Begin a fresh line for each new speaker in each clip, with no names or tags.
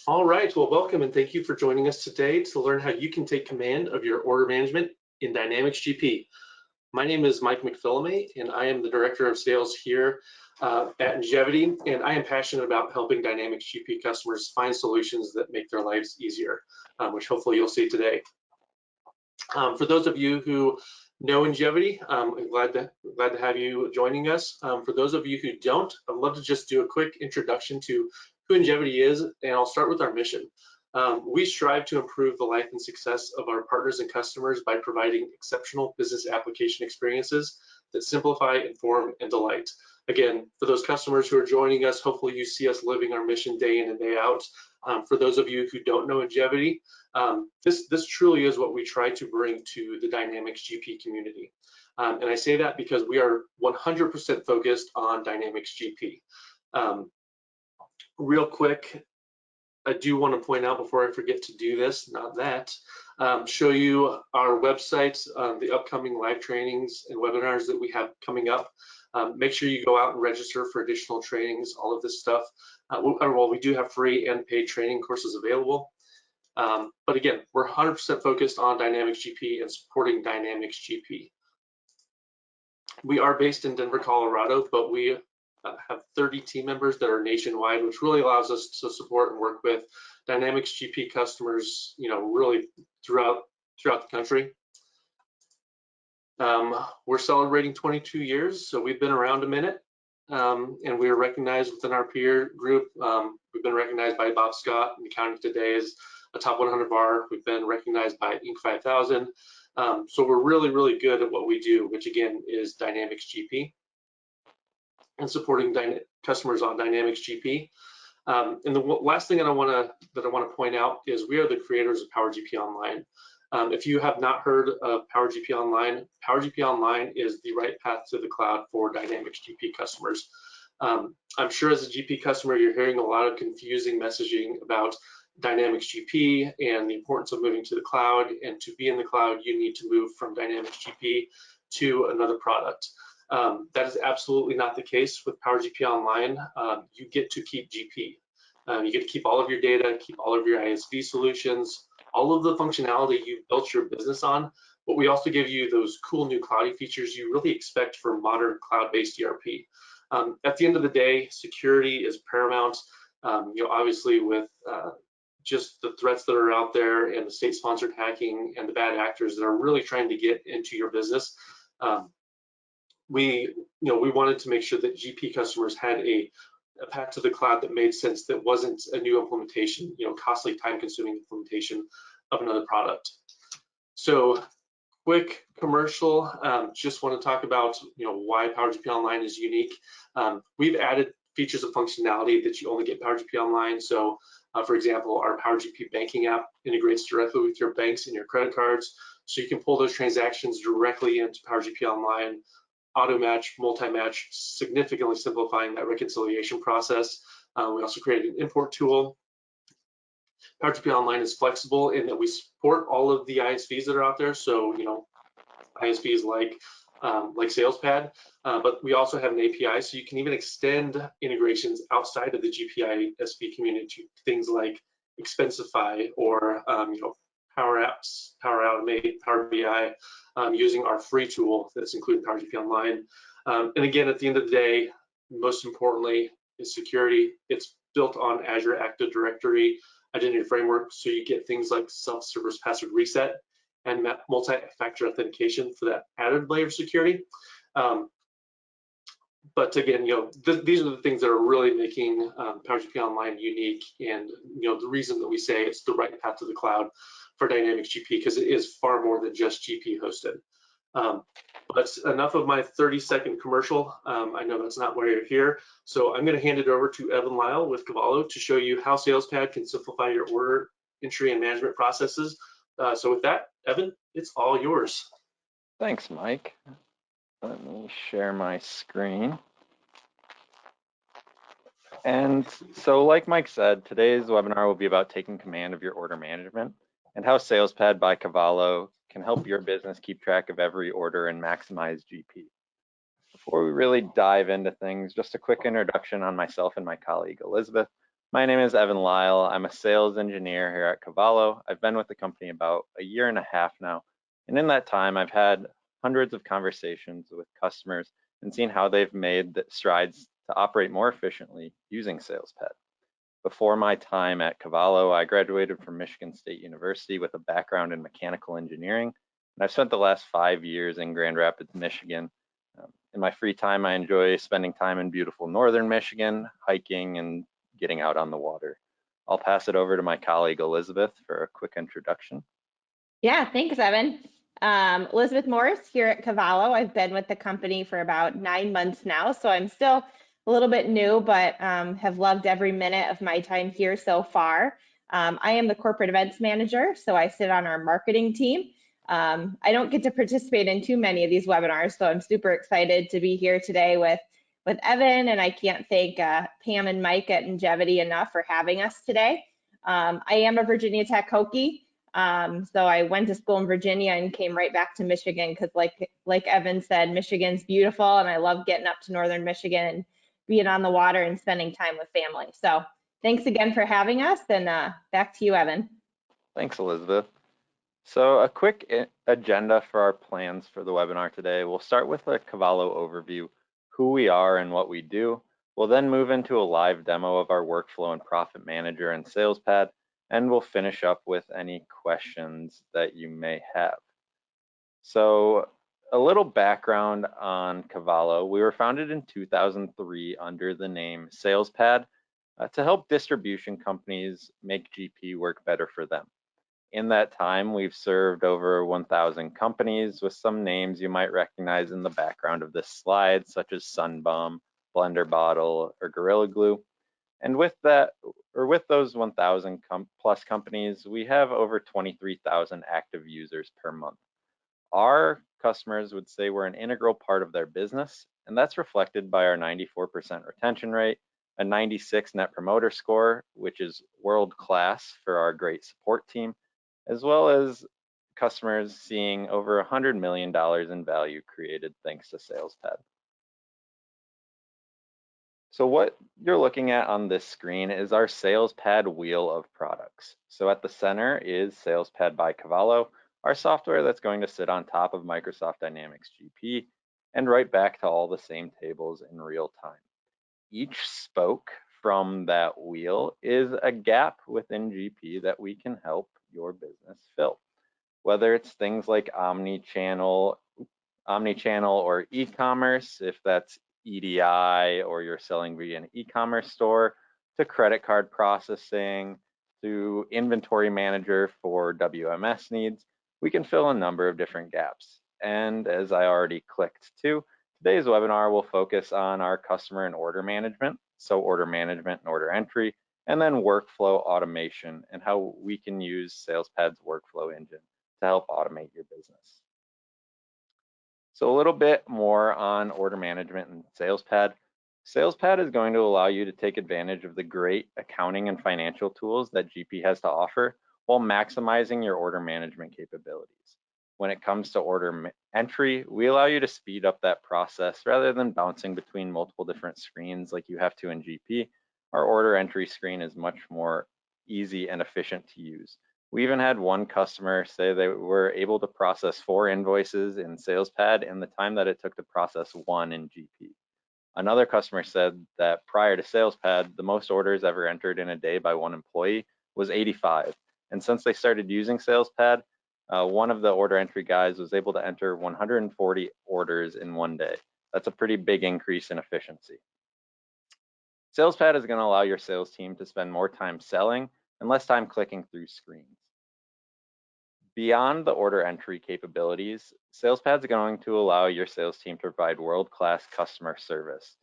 All right, well, welcome and thank you for joining us today to learn how you can take command of your order management in Dynamics GP. My name is Mike McPhillamy, and I am the Director of Sales here at Njevity, and I am passionate about helping Dynamics GP customers find solutions that make their lives easier, which hopefully you'll see today. For those of you who know Njevity, I'm glad to have you joining us. For those of you who don't, I'd love to just do a quick introduction to who Njevity is, and I'll start with our mission. We strive to improve the life and success of our partners and customers by providing exceptional business application experiences that simplify, inform, and delight. Again, for those customers who are joining us, hopefully you see us living our mission day in and day out. For those of you who don't know Njevity, this truly is what we try to bring to the Dynamics GP community. And I say that because we are 100% focused on Dynamics GP. Real quick, I do want to point out before I forget to do this, show you our website, the upcoming live trainings and webinars that we have coming up. Make sure you go out and register for additional trainings, all of this stuff. Well, we do have free and paid training courses available. But again, we're 100% focused on Dynamics GP and supporting Dynamics GP. We are based in Denver, Colorado, but we have 30 team members that are nationwide, which really allows us to support and work with Dynamics GP customers, really throughout the country. We're celebrating 22 years, so we've been around a minute, and we are recognized within our peer group. We've been recognized by Bob Scott and Accounting Today as a top 100 VAR. We've been recognized by Inc. 5000. So we're really, really good at what we do, which again is Dynamics GP and supporting customers on Dynamics GP. And the last thing that I want to point out is we are the creators of Power GP Online. If you have not heard of Power GP Online is the right path to the cloud for Dynamics GP customers. I'm sure as a GP customer, you're hearing a lot of confusing messaging about Dynamics GP and the importance of moving to the cloud. And to be in the cloud, you need to move from Dynamics GP to another product. That is absolutely not the case with Power GP Online. You get to keep GP. You get to keep all of your data, keep all of your ISV solutions, all of the functionality you've built your business on, but we also give you those cool new cloudy features you really expect from modern cloud-based ERP. At the end of the day, security is paramount. Obviously with just the threats that are out there and the state-sponsored hacking and the bad actors that are really trying to get into your business, we wanted to make sure that GP customers had a path to the cloud that made sense, that wasn't a new implementation, costly, time-consuming implementation of another product. So, quick commercial. Just want to talk about why Power GP Online is unique. We've added features of functionality that you only get Power GP Online. So, for example, our Power GP banking app integrates directly with your banks and your credit cards, so you can pull those transactions directly into Power GP Online. Auto match, multi-match, significantly simplifying that reconciliation process. We also created an import tool. Power GP Online is flexible in that we support all of the ISVs that are out there. So, ISVs like SalesPad, but we also have an API, so you can even extend integrations outside of the GP ISV community to things like Expensify or Power Apps, Power Automate, Power BI, using our free tool that's included in Power GP Online. And again, at the end of the day, most importantly is security. It's built on Azure Active Directory identity framework, so you get things like self-service password reset and multi-factor authentication for that added layer of security. But again, these are the things that are really making Power GP Online unique, and the reason that we say it's the right path to the cloud for Dynamics GP, because it is far more than just GP hosted. But enough of my 30-second commercial. I know that's not why you're here, so I'm going to hand it over to Evan Lyle with Cavallo to show you how SalesPad can simplify your order entry and management processes. So with that, Evan, it's all yours.
Thanks, Mike. Let me share my screen. And so like Mike said, today's webinar will be about taking command of your order management and how SalesPad by Cavallo can help your business keep track of every order and maximize GP. Before we really dive into things, just a quick introduction on myself and my colleague, Elizabeth. My name is Evan Lyle. I'm a sales engineer here at Cavallo. I've been with the company about a year and a half now. And in that time, I've had hundreds of conversations with customers and seen how they've made the strides to operate more efficiently using SalesPad. Before my time at Cavallo, I graduated from Michigan State University with a background in mechanical engineering. And I've spent the last 5 years in Grand Rapids, Michigan. In my free time, I enjoy spending time in beautiful northern Michigan, hiking and getting out on the water. I'll pass it over to my colleague Elizabeth for a quick introduction.
Yeah, thanks, Evan. Elizabeth Morris here at Cavallo. I've been with the company for about 9 months now, so I'm still a little bit new, but have loved every minute of my time here so far. I am the corporate events manager, so I sit on our marketing team. I don't get to participate in too many of these webinars, so I'm super excited to be here today with Evan, and I can't thank Pam and Mike at Njevity enough for having us today. I am a Virginia Tech Hokie. So I went to school in Virginia and came right back to Michigan because like Evan said, Michigan's beautiful and I love getting up to northern Michigan and being on the water and spending time with family. So thanks again for having us, and back to you, Evan.
Thanks, Elizabeth. So a quick agenda for our plans for the webinar today. We'll start with a Cavallo overview, who we are and what we do. We'll then move into a live demo of our workflow and profit manager and SalesPad, and we'll finish up with any questions that you may have. So a little background on Cavallo. We were founded in 2003 under the name SalesPad to help distribution companies make GP work better for them. In that time, we've served over 1,000 companies with some names you might recognize in the background of this slide, such as Sunbum, Blender Bottle, or Gorilla Glue. And with those 1,000 plus companies, we have over 23,000 active users per month. Our customers would say we're an integral part of their business, and that's reflected by our 94% retention rate, a 96 net promoter score, which is world-class for our great support team, as well as customers seeing over $100 million in value created thanks to SalesPad. So what you're looking at on this screen is our SalesPad wheel of products. So at the center is SalesPad by Cavallo, our software that's going to sit on top of Microsoft Dynamics GP and right back to all the same tables in real time. Each spoke from that wheel is a gap within GP that we can help your business fill. Whether it's things like omni-channel or e-commerce, if that's EDI or you're selling via an e-commerce store, to credit card processing, to inventory manager for WMS needs, we can fill a number of different gaps. And as I already clicked to, today's webinar will focus on our customer and order management, so order management and order entry, and then workflow automation and how we can use SalesPad's workflow engine to help automate your business. So a little bit more on order management and SalesPad. SalesPad is going to allow you to take advantage of the great accounting and financial tools that GP has to offer while maximizing your order management capabilities. When it comes to order entry, we allow you to speed up that process rather than bouncing between multiple different screens like you have to in GP. Our order entry screen is much more easy and efficient to use. We even had one customer say they were able to process 4 invoices in SalesPad in the time that it took to process 1 in GP. Another customer said that prior to SalesPad, the most orders ever entered in a day by one employee was 85. And since they started using SalesPad, one of the order entry guys was able to enter 140 orders in one day. That's a pretty big increase in efficiency. SalesPad is going to allow your sales team to spend more time selling and less time clicking through screens. Beyond the order entry capabilities, SalesPad is going to allow your sales team to provide world-class customer service.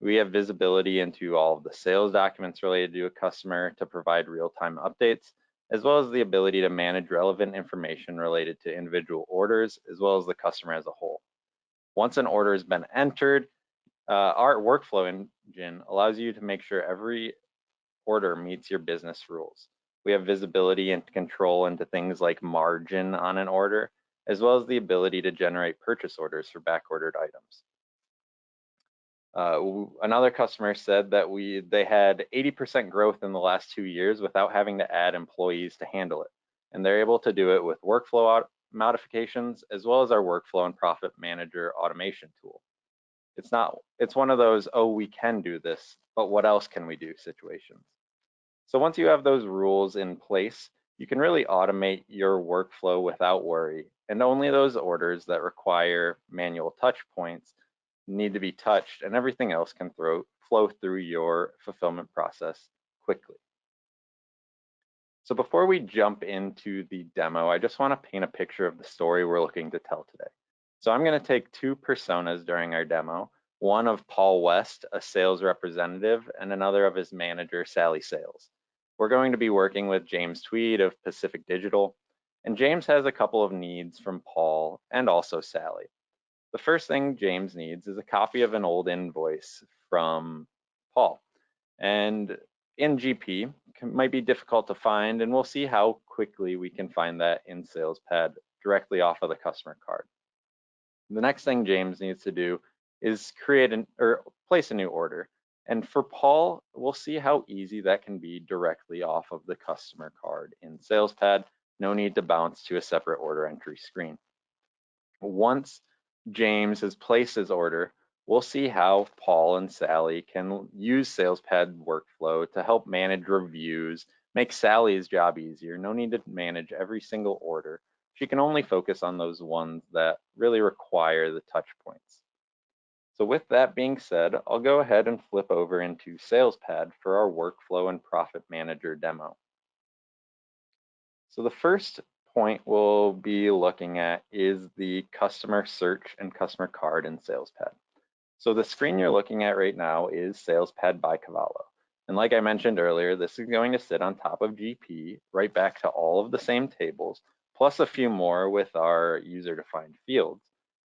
We have visibility into all of the sales documents related to a customer to provide real-time updates, as well as the ability to manage relevant information related to individual orders, as well as the customer as a whole. Once an order has been entered, our workflow engine allows you to make sure every order meets your business rules. We have visibility and control into things like margin on an order, as well as the ability to generate purchase orders for back-ordered items. Another customer said that they had 80% growth in the last 2 years without having to add employees to handle it. And they're able to do it with workflow modifications as well as our workflow and profit manager automation tool. It's one of those, oh, we can do this, but what else can we do situations. So once you have those rules in place, you can really automate your workflow without worry. And only those orders that require manual touch points need to be touched, and everything else can flow through your fulfillment process quickly. So before we jump into the demo, I just want to paint a picture of the story we're looking to tell today. So I'm going to take two personas during our demo, one of Paul West, a sales representative, and another of his manager, Sally Sales. We're going to be working with James Tweed of Pacific Digital, and James has a couple of needs from Paul and also Sally. The first thing James needs is a copy of an old invoice from Paul. And in GP, might be difficult to find, and we'll see how quickly we can find that in SalesPad directly off of the customer card. The next thing James needs to do is place a new order. And for Paul, we'll see how easy that can be directly off of the customer card in SalesPad. No need to bounce to a separate order entry screen. Once James has placed his order, we'll see how Paul and Sally can use SalesPad workflow to help manage reviews, make Sally's job easier. No need to manage every single order. She can only focus on those ones that really require the touch points. So with that being said, I'll go ahead and flip over into SalesPad for our workflow and profit manager demo. So the first point we'll be looking at is the customer search and customer card in SalesPad. So the screen you're looking at right now is SalesPad by Cavallo. And like I mentioned earlier, this is going to sit on top of GP, right back to all of the same tables, plus a few more with our user-defined fields.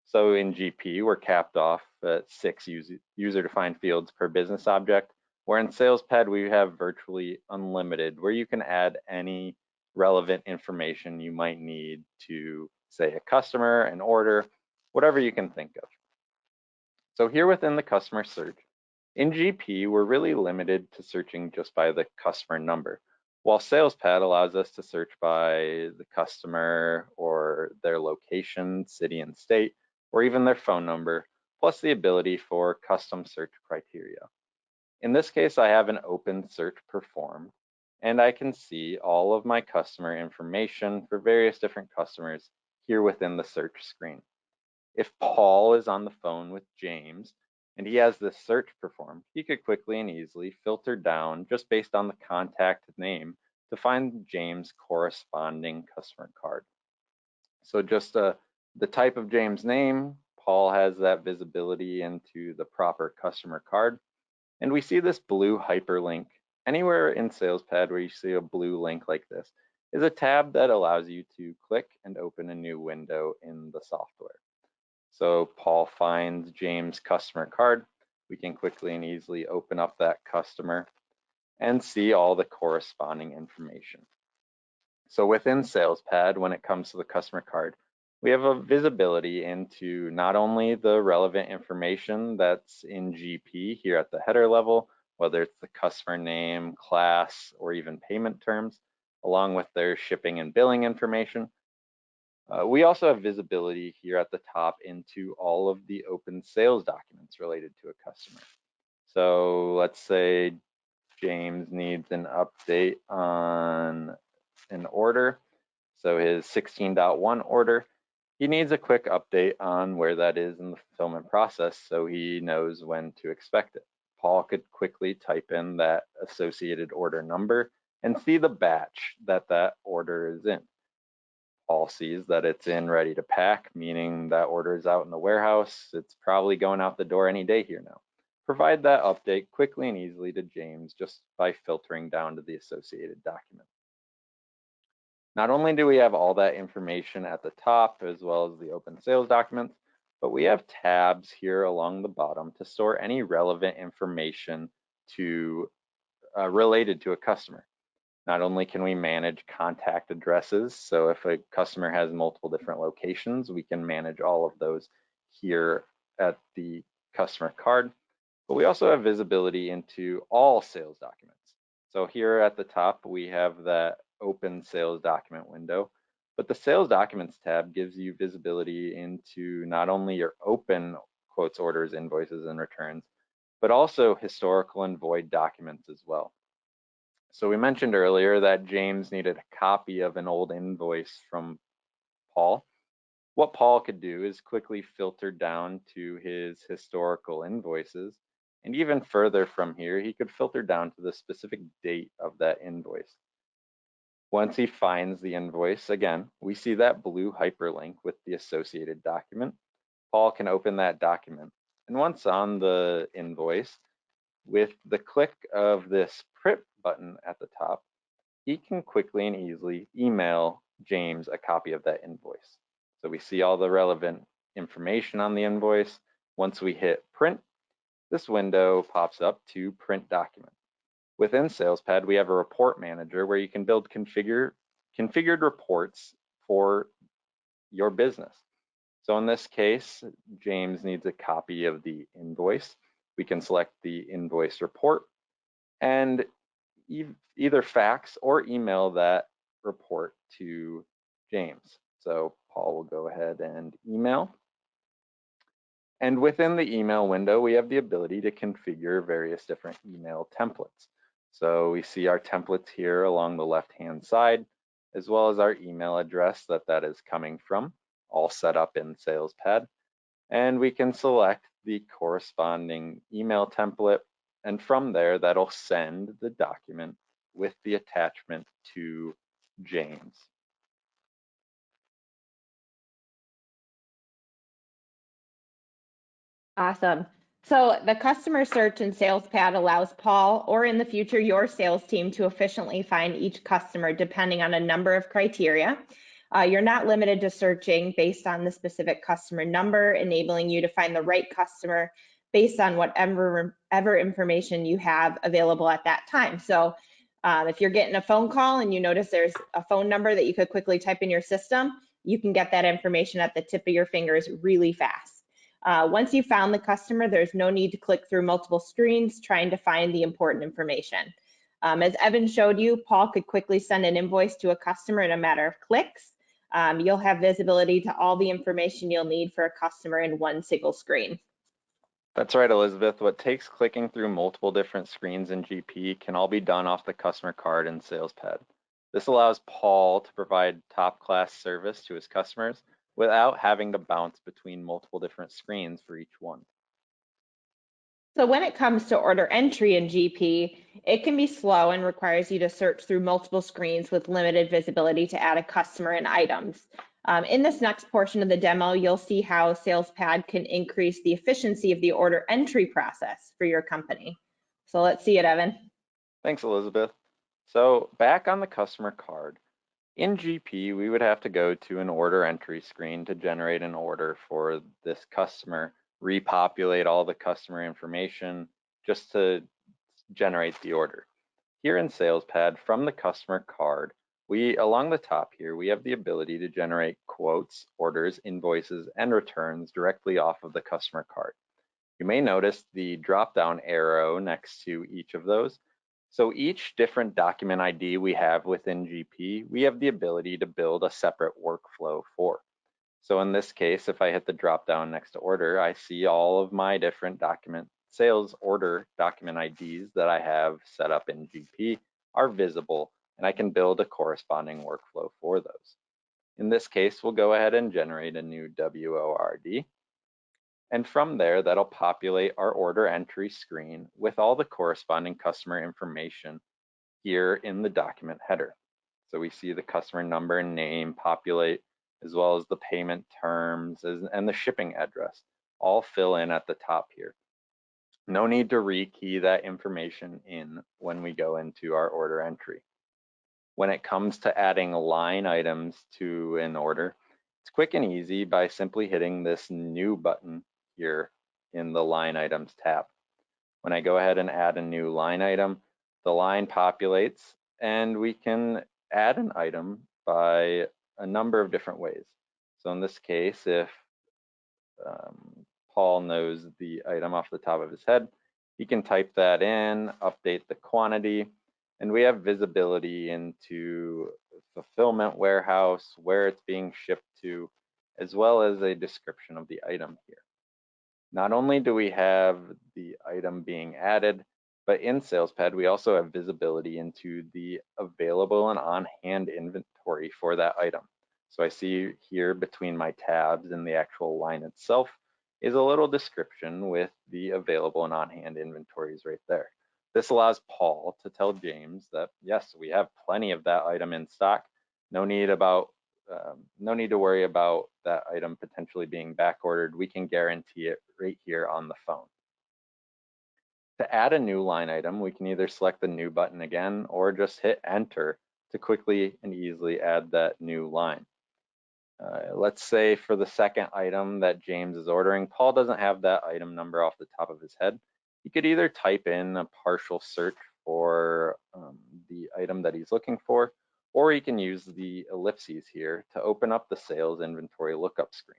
So in GP, we're capped off at 6 user-defined fields per business object, where in SalesPad, we have virtually unlimited, where you can add any relevant information you might need to, say, a customer, an order, whatever you can think of. So here within the customer search, in GP, we're really limited to searching just by the customer number, while SalesPad allows us to search by the customer or their location, city and state, or even their phone number, plus the ability for custom search criteria. In this case, I have an open search performed, and I can see all of my customer information for various different customers here within the search screen. If Paul is on the phone with James and he has this search performed, he could quickly and easily filter down just based on the contact name to find James' corresponding customer card. So just the type of James' name, Paul has that visibility into the proper customer card. And we see this blue hyperlink. Anywhere in SalesPad where you see a blue link like this is a tab that allows you to click and open a new window in the software. So Paul finds James' customer card. We can quickly and easily open up that customer and see all the corresponding information. So within SalesPad, when it comes to the customer card, we have a visibility into not only the relevant information that's in GP here at the header level, whether it's the customer name, class, or even payment terms, along with their shipping and billing information. We also have visibility here at the top into all of the open sales documents related to a customer. So let's say James needs an update on an order. So his 16.1 order, he needs a quick update on where that is in the fulfillment process so he knows when to expect it. Paul could quickly type in that associated order number and see the batch that order is in. Paul sees that it's in ready to pack, meaning that order is out in the warehouse. It's probably going out the door any day here now. Provide that update quickly and easily to James just by filtering down to the associated document. Not only do we have all that information at the top as well as the open sales documents, but we have tabs here along the bottom to store any relevant information related to a customer. Not only can we manage contact addresses, so if a customer has multiple different locations, we can manage all of those here at the customer card. But we also have visibility into all sales documents. So here at the top, we have that open sales document window, but the sales documents tab gives you visibility into not only your open quotes, orders, invoices, and returns, but also historical and void documents as well. So we mentioned earlier that James needed a copy of an old invoice from Paul. What Paul could do is quickly filter down to his historical invoices, and even further from here, he could filter down to the specific date of that invoice. Once he finds the invoice, again, we see that blue hyperlink with the associated document. Paul can open that document. And once on the invoice, with the click of this print button at the top, he can quickly and easily email James a copy of that invoice. So we see all the relevant information on the invoice. Once we hit print, this window pops up to print document. Within SalesPad, we have a report manager where you can build configured reports for your business. So in this case, James needs a copy of the invoice. We can select the invoice report and either fax or email that report to James. So Paul will go ahead and email. And within the email window, we have the ability to configure various different email templates. So we see our templates here along the left-hand side, as well as our email address that is coming from, all set up in SalesPad. And we can select the corresponding email template, and from there, that'll send the document with the attachment to James.
Awesome. So the customer search in SalesPad allows Paul, or in the future, your sales team, to efficiently find each customer depending on a number of criteria. You're not limited to searching based on the specific customer number, enabling you to find the right customer based on whatever information you have available at that time. So if you're getting a phone call and you notice there's a phone number that you could quickly type in your system, you can get that information at the tip of your fingers really fast. Once you've found the customer, there's no need to click through multiple screens trying to find the important information. As Evan showed you, Paul could quickly send an invoice to a customer in a matter of clicks. You'll have visibility to all the information you'll need for a customer in one single screen.
That's right, Elizabeth. What takes clicking through multiple different screens in GP can all be done off the customer card in SalesPad. This allows Paul to provide top-class service to his customers without having to bounce between multiple different screens for each one.
So when it comes to order entry in GP, it can be slow and requires you to search through multiple screens with limited visibility to add a customer and items. In this next portion of the demo, you'll see how SalesPad can increase the efficiency of the order entry process for your company. So let's see it, Evan.
Thanks, Elizabeth. So back on the customer card, in GP, we would have to go to an order entry screen to generate an order for this customer, repopulate all the customer information just to generate the order. Here in SalesPad, from the customer card, along the top here, we have the ability to generate quotes, orders, invoices, and returns directly off of the customer card. You may notice the drop-down arrow next to each of those. So each different document ID we have within GP, we have the ability to build a separate workflow for. So in this case, if I hit the drop-down next to order, I see all of my different sales order document IDs that I have set up in GP are visible, and I can build a corresponding workflow for those. In this case, we'll go ahead and generate a new WORD. And from there, that'll populate our order entry screen with all the corresponding customer information here in the document header. So we see the customer number and name populate, as well as the payment terms and the shipping address, all fill in at the top here. No need to rekey that information in when we go into our order entry. When it comes to adding line items to an order, it's quick and easy by simply hitting this new button here in the line items tab. When I go ahead and add a new line item, the line populates and we can add an item by a number of different ways. So in this case, if Paul knows the item off the top of his head, He can type that in, update the quantity, and we have visibility into fulfillment warehouse, where it's being shipped to, as well as a description of the item here. Not only do we have the item being added, but in SalesPad, we also have visibility into the available and on-hand inventory for that item. So I see here between my tabs in the actual line itself is a little description with the available and on-hand inventories right there. This allows Paul to tell James that, yes, we have plenty of that item in stock. No need to worry about that item potentially being back ordered. We can guarantee it right here on the phone. To add a new line item, we can either select the new button again or just hit enter to quickly and easily add that new line. Let's say for the second item that James is ordering, Paul doesn't have that item number off the top of his head. He could either type in a partial search for the item that he's looking for, or he can use the ellipses here to open up the sales inventory lookup screen.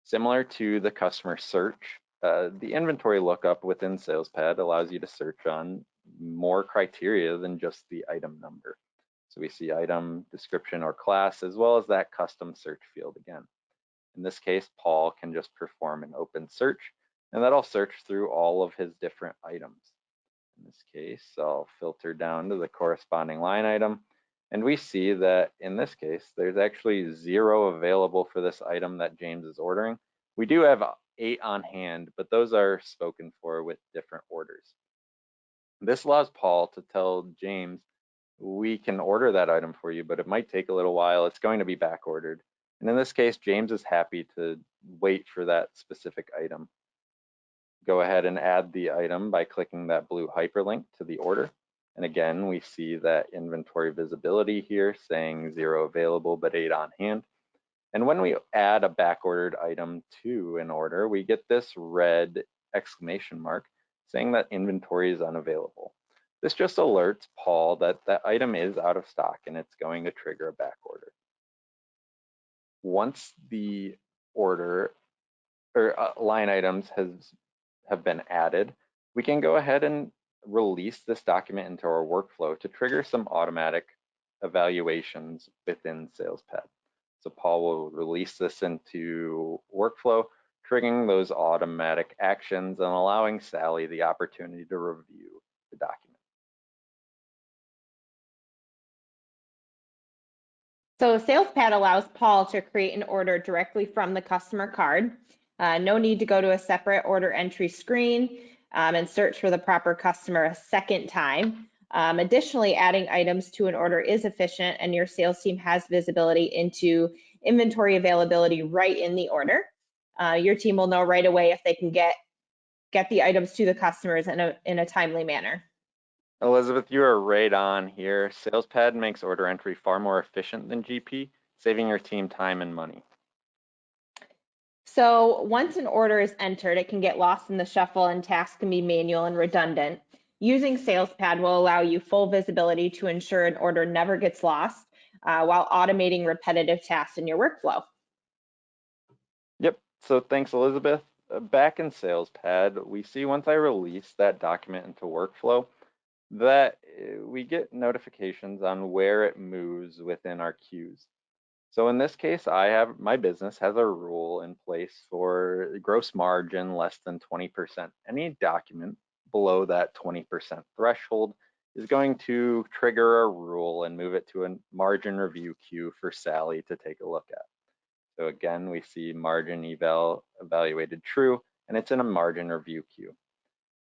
Similar to the customer search, the inventory lookup within SalesPad allows you to search on more criteria than just the item number. So we see item, description, or class, as well as that custom search field again. In this case, Paul can just perform an open search, and that'll search through all of his different items. In this case, I'll filter down to the corresponding line item, and we see that in this case, there's actually 0 available for this item that James is ordering. We do have 8 on hand, but those are spoken for with different orders. This allows Paul to tell James, we can order that item for you, but it might take a little while. It's going to be back ordered. And in this case, James is happy to wait for that specific item. Go ahead and add the item by clicking that blue hyperlink to the order. And again, we see that inventory visibility here saying 0 available, but 8 on hand. And when we add a back ordered item to an order, we get this red exclamation mark saying that inventory is unavailable. This just alerts Paul that that item is out of stock and it's going to trigger a back order. Once the order or line items have been added, we can go ahead and release this document into our workflow to trigger some automatic evaluations within SalesPad. So Paul will release this into workflow, triggering those automatic actions and allowing Sally the opportunity to review the document.
So SalesPad allows Paul to create an order directly from the customer card. No need to go to a separate order entry screen and search for the proper customer a second time. Additionally, adding items to an order is efficient, and your sales team has visibility into inventory availability right in the order. Your team will know right away if they can get the items to the customers in a timely manner.
Elizabeth, you are right on here. SalesPad makes order entry far more efficient than GP, saving your team time and money.
So once an order is entered, it can get lost in the shuffle and tasks can be manual and redundant. Using SalesPad will allow you full visibility to ensure an order never gets lost while automating repetitive tasks in your workflow.
Yep, so thanks, Elizabeth. Back in SalesPad, we see once I release that document into workflow, that we get notifications on where it moves within our queues. So in this case, my business has a rule in place for gross margin less than 20%. Any document below that 20% threshold is going to trigger a rule and move it to a margin review queue for Sally to take a look at. So again, we see margin evaluated true, and it's in a margin review queue.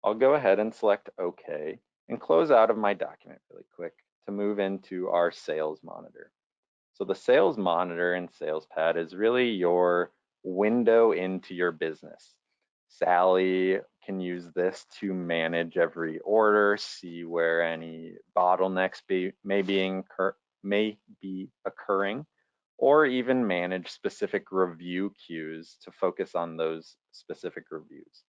I'll go ahead and select OK and close out of my document really quick to move into our sales monitor. So the sales monitor in SalesPad is really your window into your business. Sally can use this to manage every order, see where any bottlenecks may be occurring, or even manage specific review queues to focus on those specific reviews.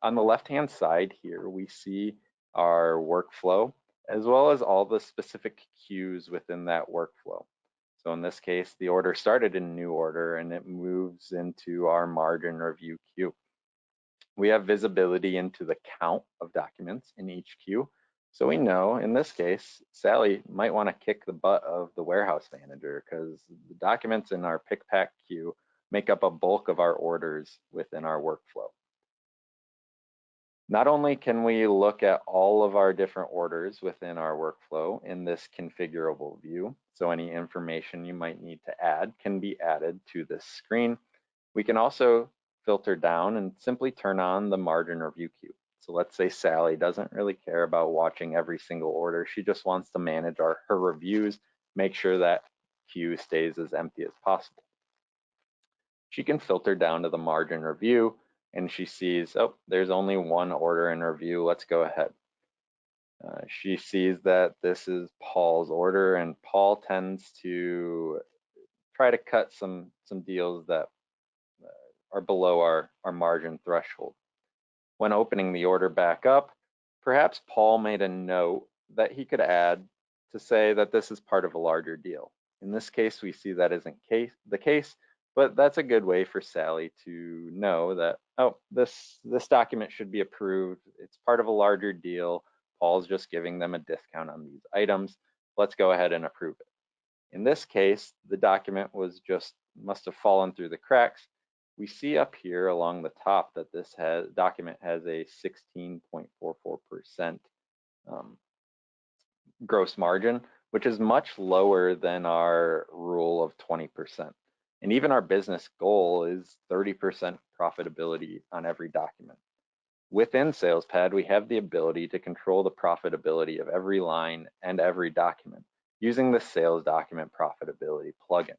On the left-hand side here, we see our workflow, as well as all the specific queues within that workflow. So in this case, the order started in new order and it moves into our margin review queue. We have visibility into the count of documents in each queue. So we know in this case, Sally might want to kick the butt of the warehouse manager because the documents in our pick pack queue make up a bulk of our orders within our workflow. Not only can we look at all of our different orders within our workflow in this configurable view, so any information you might need to add can be added to this screen. We can also filter down and simply turn on the margin review queue. So let's say Sally doesn't really care about watching every single order. She just wants to manage her reviews, make sure that queue stays as empty as possible. She can filter down to the margin review and she sees, oh, there's only one order in review. Let's go ahead. She sees that this is Paul's order, and Paul tends to try to cut some deals that are below our margin threshold. When opening the order back up, perhaps Paul made a note that he could add to say that this is part of a larger deal. In this case, we see that isn't the case, but that's a good way for Sally to know that, oh, this document should be approved. It's part of a larger deal. Paul's just giving them a discount on these items. Let's go ahead and approve it. In this case, the document must have fallen through the cracks. We see up here along the top that this document has a 16.44% gross margin, which is much lower than our rule of 20%. And even our business goal is 30% profitability on every document. Within SalesPad, we have the ability to control the profitability of every line and every document using the Sales Document Profitability plugin.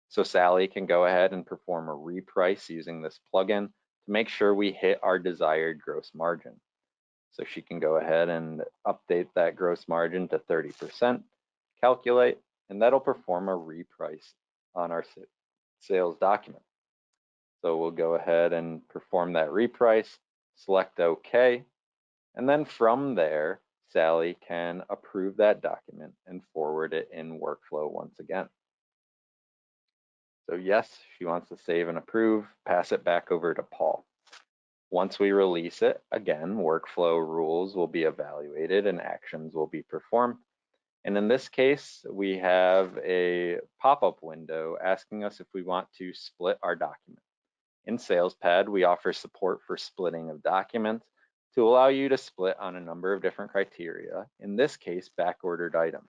So Sally can go ahead and perform a reprice using this plugin to make sure we hit our desired gross margin. So she can go ahead and update that gross margin to 30%, calculate, and that'll perform a reprice on our sales document. So we'll go ahead and perform that reprice, select OK, and then from there, Sally can approve that document and forward it in workflow once again. So yes, she wants to save and approve, pass it back over to Paul. Once we release it, again, workflow rules will be evaluated and actions will be performed. And in this case, we have a pop-up window asking us if we want to split our document. In SalesPad, we offer support for splitting of documents to allow you to split on a number of different criteria, in this case, back-ordered items.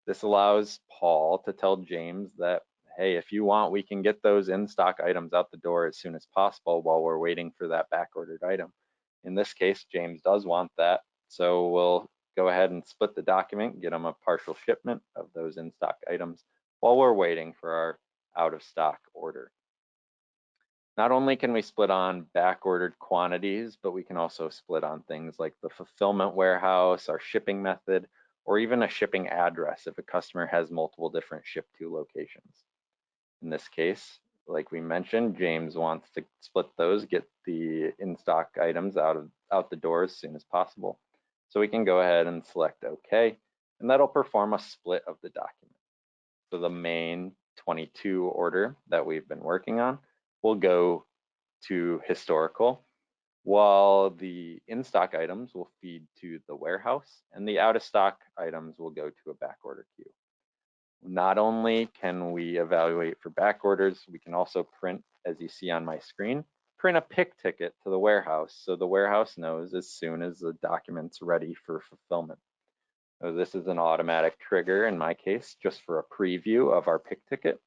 This allows Paul to tell James that, hey, if you want, we can get those in-stock items out the door as soon as possible while we're waiting for that back-ordered item. In this case, James does want that, so we'll go ahead and split the document, get him a partial shipment of those in-stock items while we're waiting for our out-of-stock order. Not only can we split on back-ordered quantities, but we can also split on things like the fulfillment warehouse, our shipping method, or even a shipping address if a customer has multiple different ship-to locations. In this case, like we mentioned, James wants to split those, get the in-stock items out the door as soon as possible. So we can go ahead and select OK, and that'll perform a split of the document. So the main 22 order that we've been working on will go to historical, while the in-stock items will feed to the warehouse, and the out-of-stock items will go to a back order queue. Not only can we evaluate for back orders, we can also print, as you see on my screen, print a pick ticket to the warehouse so the warehouse knows as soon as the document's ready for fulfillment. So this is an automatic trigger in my case, just for a preview of our pick ticket.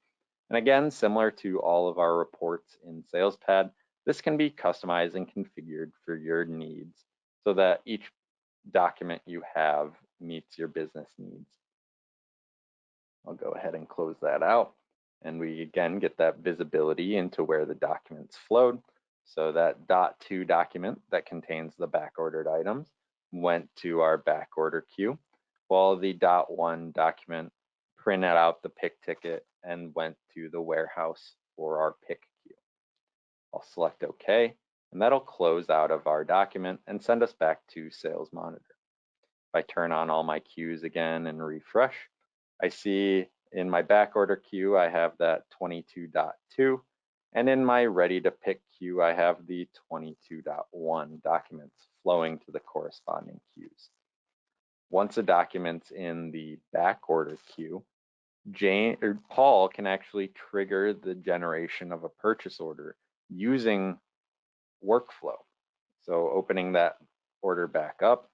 And again, similar to all of our reports in SalesPad, this can be customized and configured for your needs so that each document you have meets your business needs. I'll go ahead and close that out. And we again get that visibility into where the documents flowed. So that .2 document that contains the back ordered items went to our back order queue, while the .1 document printed out the pick ticket and went to the warehouse for our pick queue. I'll select OK, and that'll close out of our document and send us back to Sales Monitor. If I turn on all my queues again and refresh, I see in my back order queue, I have that 22.2. And in my ready to pick queue, I have the 22.1 documents flowing to the corresponding queues. Once a document's in the back order queue, Paul can actually trigger the generation of a purchase order using workflow. So opening that order back up,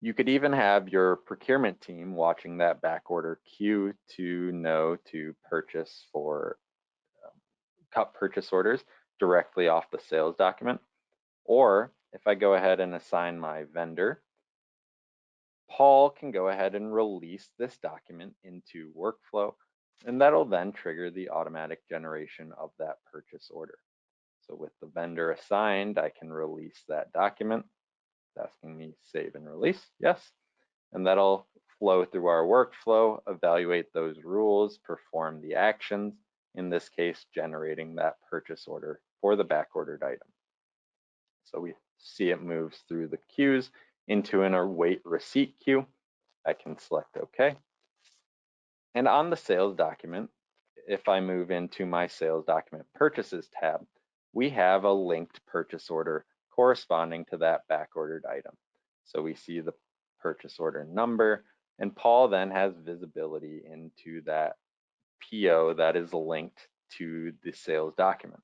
you could even have your procurement team watching that back order queue to know to purchase for cut purchase orders directly off the sales document. Or if I go ahead and assign my vendor, Paul can go ahead and release this document into workflow, and that'll then trigger the automatic generation of that purchase order. So with the vendor assigned, I can release that document. It's asking me save and release, yes. And that'll flow through our workflow, evaluate those rules, perform the actions, in this case, generating that purchase order for the back ordered item. So we see it moves through the queues into an await receipt queue. I can select OK. And on the sales document, if I move into my sales document purchases tab, we have a linked purchase order corresponding to that back ordered item. So we see the purchase order number, and Paul then has visibility into that PO that is linked to the sales document.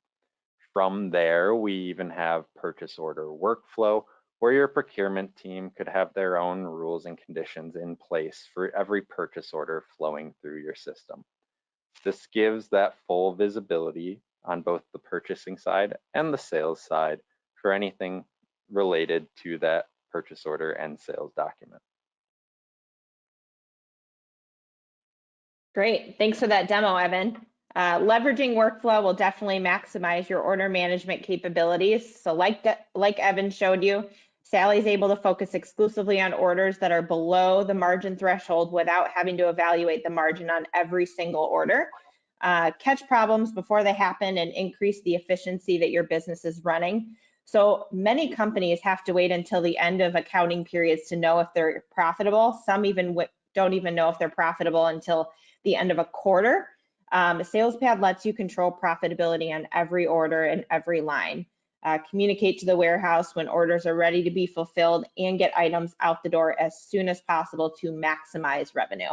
From there, we even have purchase order workflow, where your procurement team could have their own rules and conditions in place for every purchase order flowing through your system. This gives that full visibility on both the purchasing side and the sales side for anything related to that purchase order and sales document.
Great, thanks for that demo, Evan. Leveraging workflow will definitely maximize your order management capabilities. So like Evan showed you, Sally's able to focus exclusively on orders that are below the margin threshold without having to evaluate the margin on every single order. Catch problems before they happen and increase the efficiency that your business is running. So many companies have to wait until the end of accounting periods to know if they're profitable. Some even don't even know if they're profitable until the end of a quarter. SalesPad lets you control profitability on every order and every line. Communicate to the warehouse when orders are ready to be fulfilled and get items out the door as soon as possible to maximize revenue.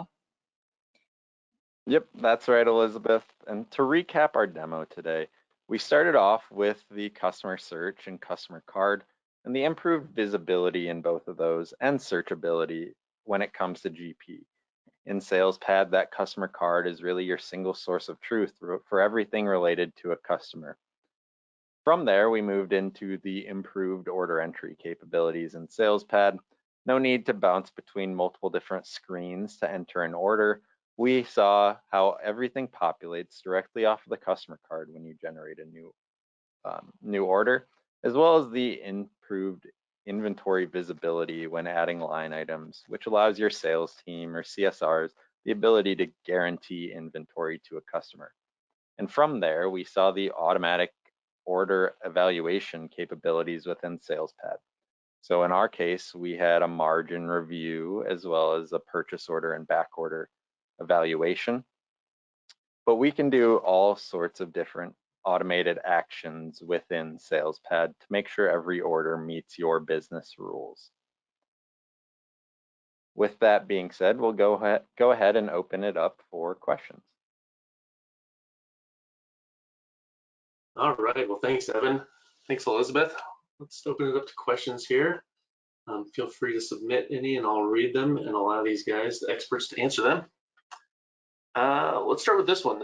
Yep, that's right, Elizabeth. And to recap our demo today, we started off with the customer search and customer card and the improved visibility in both of those and searchability when it comes to GP. In SalesPad, that customer card is really your single source of truth for everything related to a customer. From there, we moved into the improved order entry capabilities in SalesPad. No need to bounce between multiple different screens to enter an order. We saw how everything populates directly off of the customer card when you generate a new order, as well as the improved inventory visibility when adding line items, which allows your sales team or CSRs the ability to guarantee inventory to a customer. And from there, we saw the automatic order evaluation capabilities within SalesPad. So in our case, we had a margin review as well as a purchase order and back order evaluation. But we can do all sorts of different automated actions within SalesPad to make sure every order meets your business rules. With that being said, we'll go ahead and open it up for questions.
All right, well, thanks, Evan. Thanks, Elizabeth. Let's open it up to questions here. Feel free to submit any and I'll read them and allow these guys, the experts, to answer them. Let's start with this one.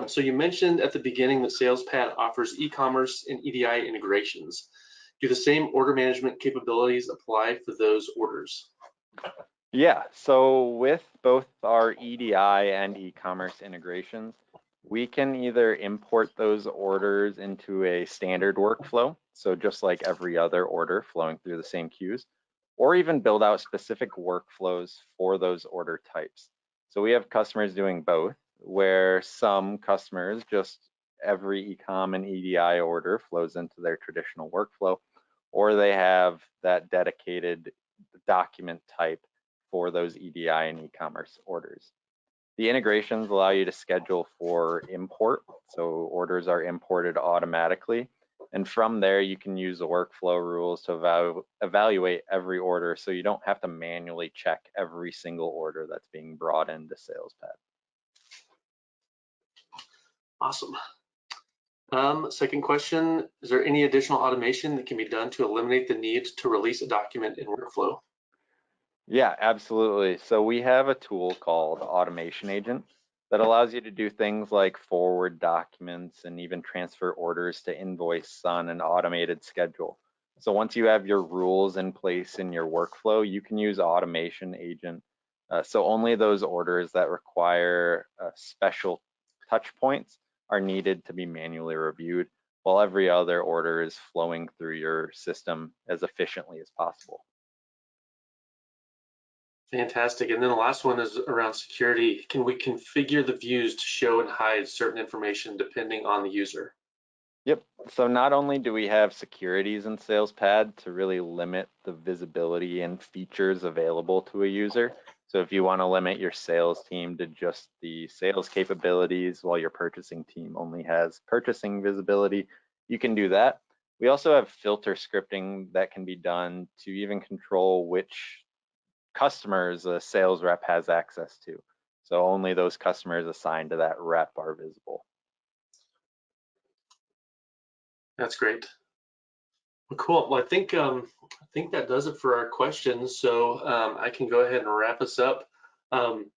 So you mentioned at the beginning that SalesPad offers e-commerce and EDI integrations. Do the same order management capabilities apply for those orders?
Yeah, so with both our EDI and e-commerce integrations, we can either import those orders into a standard workflow, so just like every other order flowing through the same queues, or even build out specific workflows for those order types. So we have customers doing both, where some customers just every e-com and EDI order flows into their traditional workflow, or they have that dedicated document type for those EDI and e-commerce orders. The integrations allow you to schedule for import, so orders are imported automatically. And from there, you can use the workflow rules to evaluate every order, so you don't have to manually check every single order that's being brought into SalesPad.
Awesome. Second question, is there any additional automation that can be done to eliminate the need to release a document in workflow?
Yeah, absolutely. So we have a tool called Automation Agent that allows you to do things like forward documents and even transfer orders to invoice on an automated schedule. So once you have your rules in place in your workflow, you can use Automation Agent. So only those orders that require special touch points are needed to be manually reviewed, while every other order is flowing through your system as efficiently as possible.
Fantastic. And then the last one is around security. Can we configure the views to show and hide certain information depending on the user?
Yep. So not only do we have securities in SalesPad to really limit the visibility and features available to a user. So if you want to limit your sales team to just the sales capabilities while your purchasing team only has purchasing visibility, you can do that. We also have filter scripting that can be done to even control which customers a sales rep has access to. So only those customers assigned to that rep are visible.
That's great. Well, cool. Well, I think that does it for our questions. So I can go ahead and wrap us up. Evan,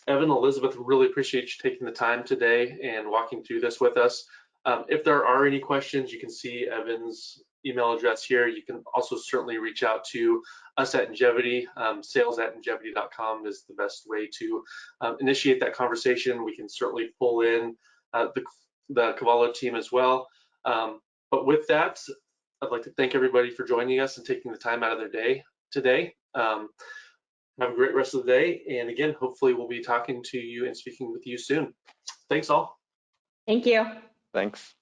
Elizabeth, really appreciate you taking the time today and walking through this with us. If there are any questions, you can see Evan's email address here. You can also certainly reach out to us at Njevity. Sales@njevity.com is the best way to initiate that conversation. We can certainly pull in the Cavallo team as well. But with that, I'd like to thank everybody for joining us and taking the time out of their day today. Have a great rest of the day. And again, hopefully we'll be talking to you and speaking with you soon. Thanks all.
Thank you.
Thanks.